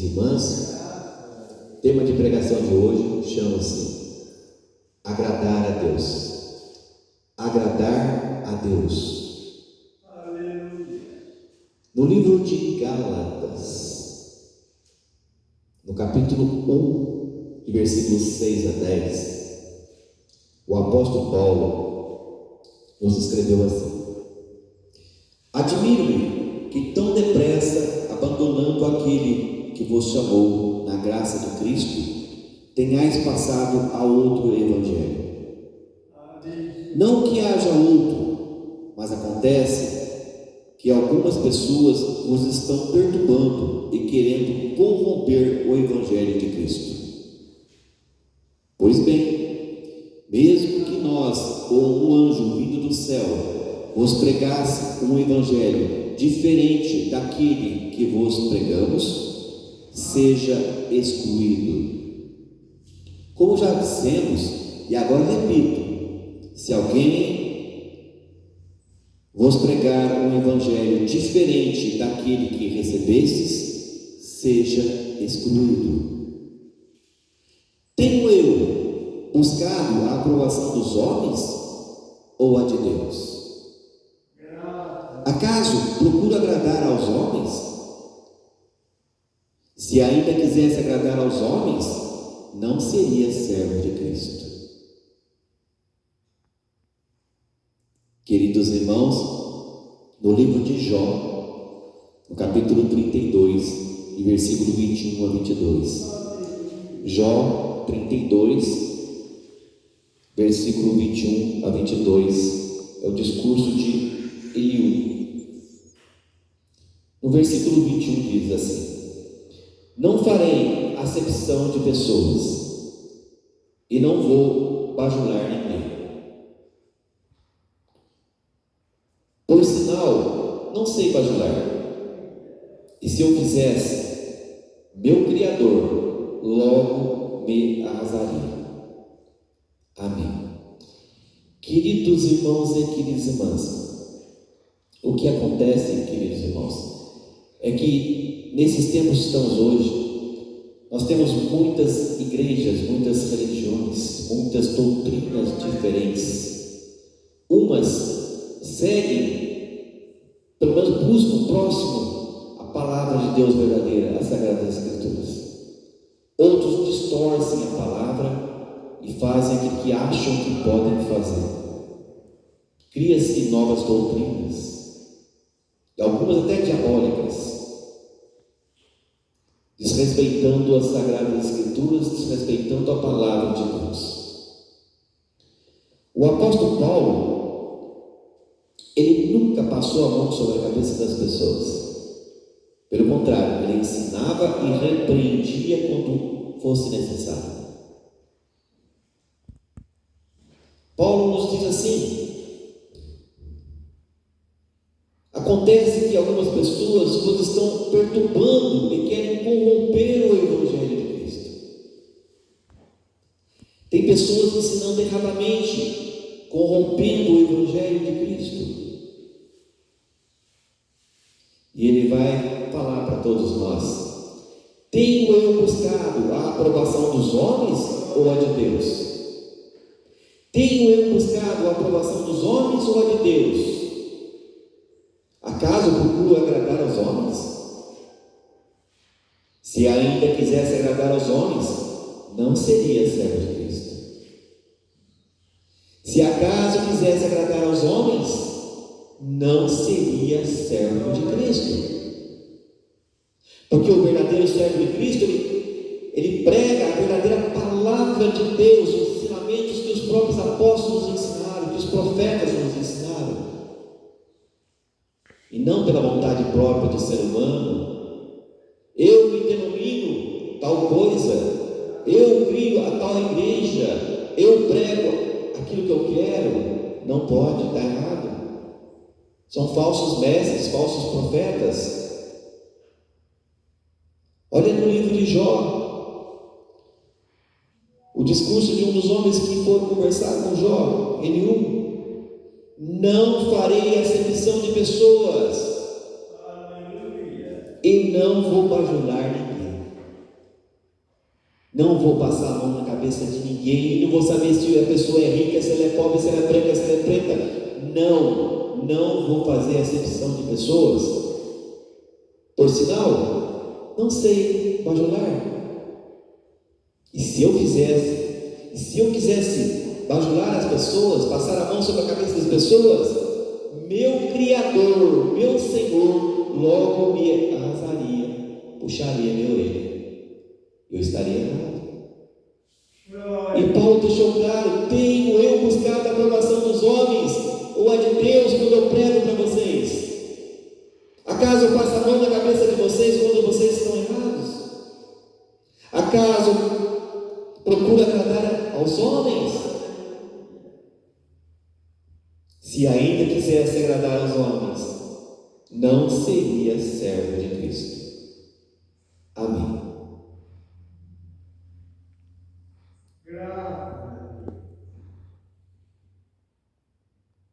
e irmãs. O tema de pregação de hoje chama-se Agradar a Deus. Agradar a Deus. No livro de Gálatas, no capítulo 1, de versículos 6 a 10, o apóstolo Paulo nos escreveu assim: Admiro-me que tão depressa, abandonando aquele que vos chamou na graça de Cristo, tenhais passado a outro evangelho. Não que haja outro, mas acontece que algumas pessoas vos estão perturbando e querendo corromper o evangelho de Cristo. Pois bem, mesmo que nós ou um anjo vindo do céu vos pregasse um evangelho diferente daquele que vos pregamos, seja excluído. Como já dissemos, e agora repito, se alguém vos pregar um evangelho diferente daquele que recebestes, seja excluído. Tenho eu buscado a aprovação dos homens ou a de Deus? Acaso procuro agradar aos homens? Se ainda quisesse agradar aos homens, não seria servo de Cristo. Queridos irmãos, no livro de Jó, no capítulo 32, de versículo 21 a 22. Jó 32, versículo 21 a 22, é o discurso de Eliú. No versículo 21 diz assim: Não farei acepção de pessoas, e não vou bajular ninguém. Por sinal, não sei bajular, e se eu fizesse, meu Criador logo me arrasaria. Amém. Queridos irmãos e queridas irmãs, o que acontece, queridos irmãos, é que nesses tempos que estamos hoje, nós temos muitas igrejas, muitas religiões, muitas doutrinas diferentes. Umas seguem, pelo menos buscam próximo a palavra de Deus verdadeira, as Sagradas Escrituras. Outros distorcem a palavra e fazem aquilo que acham que podem fazer. Cria-se novas doutrinas, e algumas até diabólicas, desrespeitando as Sagradas Escrituras, desrespeitando a palavra de Deus. O apóstolo Paulo, ele nunca passou a mão sobre a cabeça das pessoas. Pelo contrário, ele ensinava e repreendia quando fosse necessário. Paulo nos diz assim: acontece que algumas pessoas nos estão perturbando e querem corromper o evangelho de Cristo. Tem pessoas ensinando erradamente, corrompendo o evangelho de Cristo. E ele vai falar para todos nós: tenho eu buscado a aprovação dos homens ou a de Deus? Tenho eu buscado a aprovação dos homens ou a de Deus? Acaso procuro agradar aos homens? Se ainda quisesse agradar aos homens, não seria servo de Cristo. Se acaso quisesse agradar aos homens, não seria servo de Cristo. Porque o verdadeiro servo de Cristo, ele prega a verdadeira palavra de Deus, os ensinamentos que os próprios apóstolos ensinaram, que os profetas nos ensinaram. E não pela vontade própria do ser humano. Eu me denomino tal coisa, eu crio a tal igreja, eu prego aquilo que eu quero. Não pode, está errado. São falsos mestres, falsos profetas. Olha no livro de Jó, o discurso de um dos homens que foram conversar com Jó, Eliú: não farei acepção de pessoas, e não vou bajular ninguém. Não vou passar a mão na cabeça de ninguém, não vou saber se a pessoa é rica, se ela é pobre, se ela é branca, se ela é preta. Não vou fazer acepção de pessoas. Por sinal, não sei bajular. E se eu quisesse bajular as pessoas, passar a mão sobre a cabeça das pessoas, meu Criador, meu Senhor, logo me arrasaria, puxaria minha orelha. Eu estaria errado. E Paulo deixou claro: tenho eu buscado a aprovação dos homens ou a de Deus quando eu prego para vocês? Acaso eu passo a mão na cabeça de vocês quando vocês estão errados? Acaso procuro agradar aos homens? Se ainda quisesse agradar aos homens, não seria servo de Cristo. Amém.